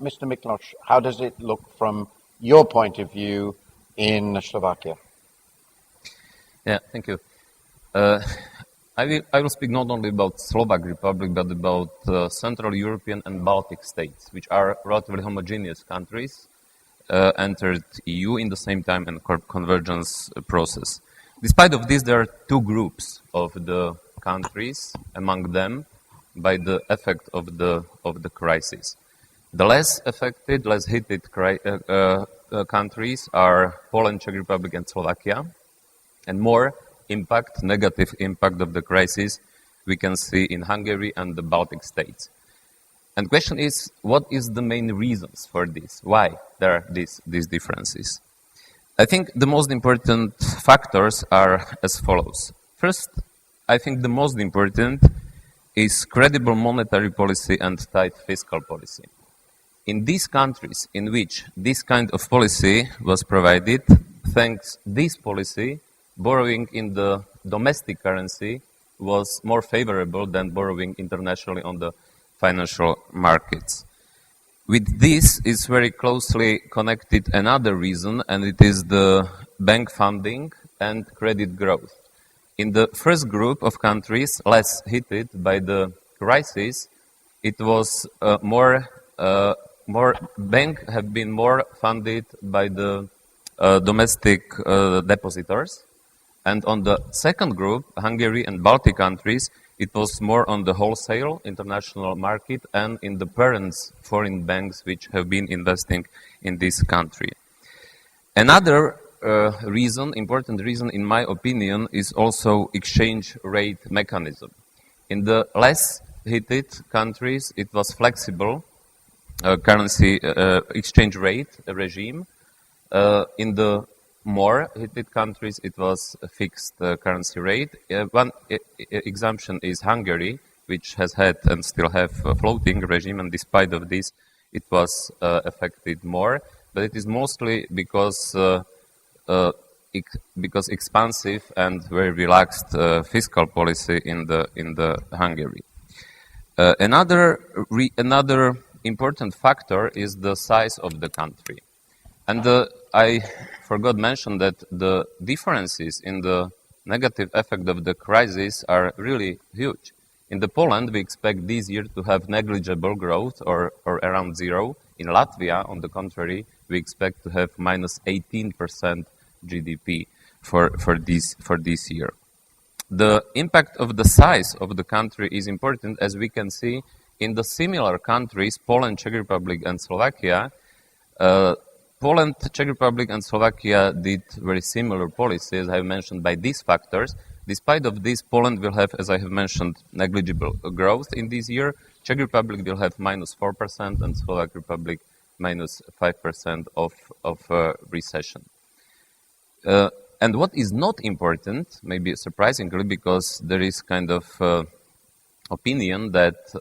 Mr. Mikloš, how does it look from your point of view in Slovakia? Yeah, thank you. I will speak not only about Slovak Republic, but about Central European and Baltic states, which are relatively homogeneous countries, entered EU in the same time and convergence process. Despite of this, there are two groups of the countries among them by the effect of the crisis. The less affected, less hit countries are Poland, Czech Republic, and Slovakia, and more negative impact of the crisis we can see in Hungary and the Baltic states. And the question is, what is the main reasons for this? Why there are these differences? I think the most important factors are as follows. First, I think the most important is credible monetary policy and tight fiscal policy. In these countries in which this kind of policy was provided, thanks this policy, borrowing in the domestic currency was more favorable than borrowing internationally on the financial markets. With this is very closely connected another reason, and it is the bank funding and credit growth. In the first group of countries less hit by the crisis, it was more banks have been more funded by the domestic depositors. And on the second group, Hungary and Baltic countries, it was more on the wholesale international market and in the parents foreign banks which have been investing in this country. Another important reason in my opinion is also exchange rate mechanism. In the less hit countries, it was flexible currency exchange rate regime. In the more hit countries, it was a fixed currency rate. One exemption is Hungary, which has had and still have a floating regime, and despite of this, it was affected more. But it is mostly because expansive and very relaxed fiscal policy in the Hungary. Another important factor is the size of the country. And I forgot to mention that the differences in the negative effect of the crisis are really huge. In the Poland, we expect this year to have negligible growth or around zero. In Latvia, on the contrary, we expect to have minus 18% GDP for this year. The impact of the size of the country is important, as we can see in the similar countries, Poland, Czech Republic, and Slovakia. Poland, Czech Republic, and Slovakia did very similar policies, I have mentioned, by these factors. Despite of this, Poland will have, as I have mentioned, negligible growth in this year. Czech Republic will have minus 4%, and Slovak Republic minus 5% of recession. And what is not important, maybe surprisingly, because there is kind of opinion that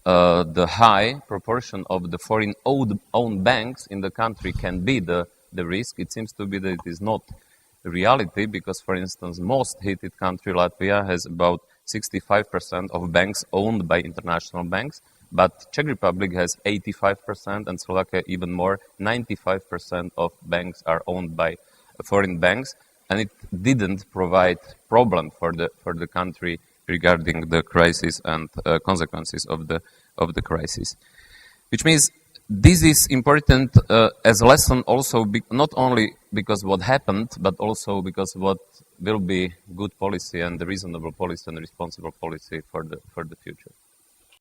the high proportion of the foreign-owned banks in the country can be the risk. It seems to be that it is not reality because, for instance, most hit country, Latvia, has about 65% of banks owned by international banks, but Czech Republic has 85% and Slovakia even more. 95% of banks are owned by foreign banks, and it didn't provide problem for the country regarding the crisis and consequences of the crisis. Which means this is important as a lesson also, not only because what happened, but also because what will be good policy and the reasonable policy and responsible policy for the future.